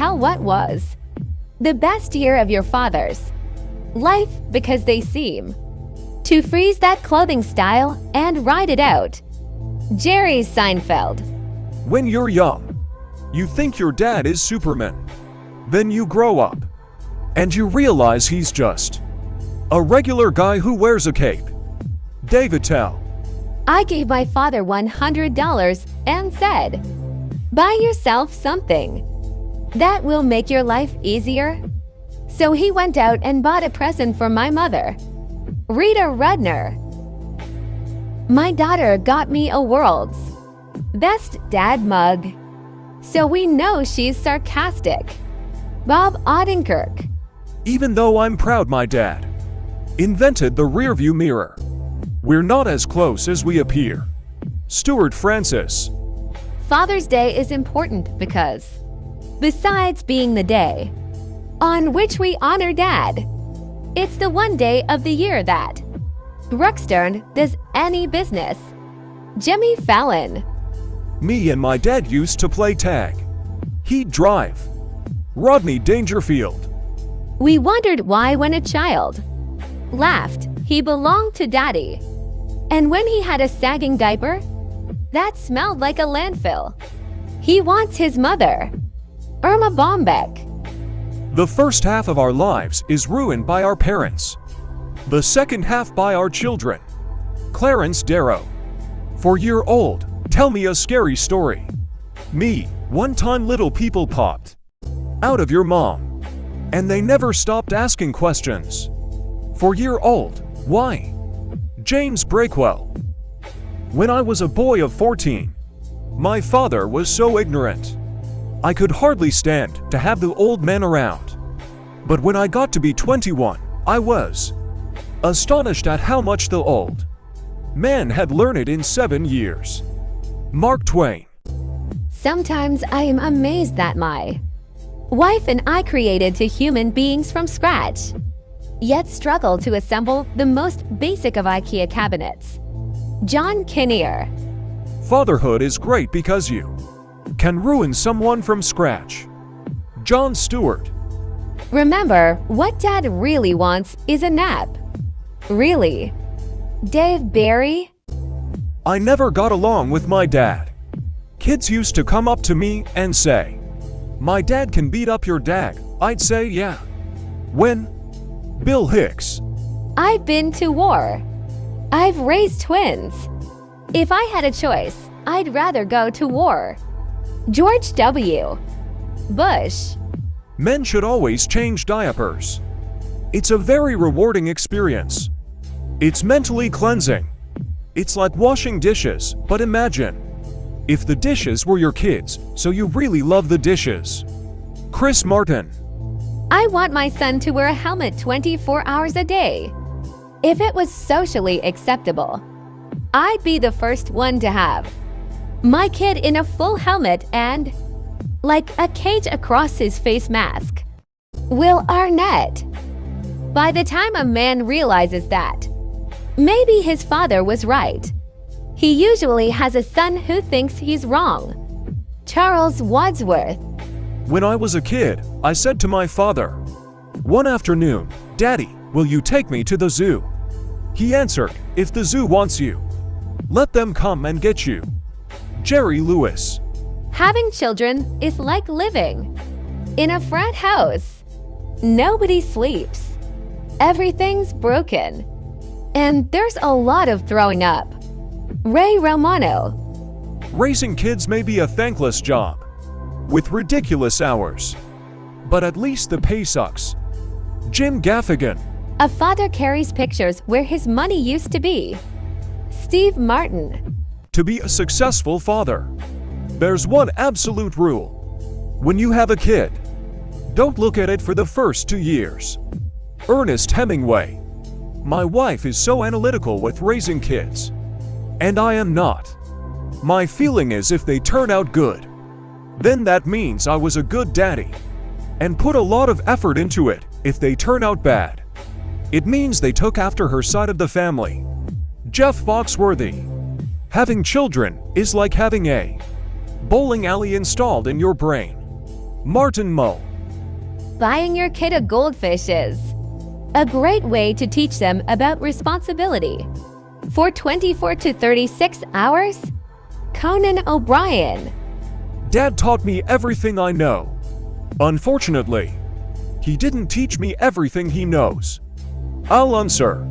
tell what was the best year of your father's life because they seem to freeze that clothing style and ride it out. Jerry Seinfeld. When you're young, you think your dad is Superman. Then you grow up, and you realize he's just a regular guy who wears a cape. Dave Attell. I gave my father $100 and said, buy yourself something that will make your life easier. So he went out and bought a present for my mother. Rita Rudner. My daughter got me a world's best dad mug, so we know she's sarcastic. Bob Odenkirk. Even though I'm proud my dad invented the rearview mirror, we're not as close as we appear. Stuart Francis. Father's Day is important because, besides being the day on which we honor Dad, it's the one day of the year that Brooke Stern does any business. Jimmy Fallon. Me and my dad used to play tag. He'd drive. Rodney Dangerfield. We wondered why when a child laughed, he belonged to Daddy. And when he had a sagging diaper that smelled like a landfill, he wants his mother. Irma Bombeck. The first half of our lives is ruined by our parents. The second half by our children. Clarence Darrow. 4-year-old, tell me a scary story. Me, one time little people popped out of your mom, and they never stopped asking questions. 4-year-old, why? James Breakwell. When I was a boy of 14, my father was so ignorant. I could hardly stand to have the old men around. But when I got to be 21, I was astonished at how much the old man had learned in 7 years. Mark Twain. Sometimes I am amazed that my wife and I created two human beings from scratch, yet struggle to assemble the most basic of IKEA cabinets. John Kinnear. Fatherhood is great because you can ruin someone from scratch. Jon Stewart. Remember, what Dad really wants is a nap. Really? Dave Barry? I never got along with my dad. Kids used to come up to me and say, my dad can beat up your dad. I'd say, yeah. When? Bill Hicks. I've been to war. I've raised twins. If I had a choice, I'd rather go to war. George W. Bush. Men should always change diapers. It's a very rewarding experience. It's mentally cleansing. It's like washing dishes, but imagine if the dishes were your kids, so you really love the dishes. Chris Martin. I want my son to wear a helmet 24 hours a day. If it was socially acceptable, I'd be the first one to have my kid in a full helmet and like a cage across his face mask. Will Arnett. By the time a man realizes that maybe his father was right, he usually has a son who thinks he's wrong. Charles Wadsworth. When I was a kid, I said to my father, one afternoon, Daddy, will you take me to the zoo? He answered, if the zoo wants you, let them come and get you. Jerry Lewis. Having children is like living in a frat house. Nobody sleeps. Everything's broken. And there's a lot of throwing up. Ray Romano. Raising kids may be a thankless job, with ridiculous hours, but at least the pay sucks. Jim Gaffigan. A father carries pictures where his money used to be. Steve Martin. To be a successful father, there's one absolute rule. When you have a kid, don't look at it for the first 2 years. Ernest Hemingway. My wife is so analytical with raising kids, and I am not. My feeling is if they turn out good, then that means I was a good daddy, and put a lot of effort into it. If they turn out bad, it means they took after her side of the family. Jeff Foxworthy. Having children is like having a bowling alley installed in your brain. Martin Mull. Buying your kid a goldfish is a great way to teach them about responsibility. For 24 to 36 hours, Conan O'Brien. Dad taught me everything I know. Unfortunately, he didn't teach me everything he knows. I'll answer.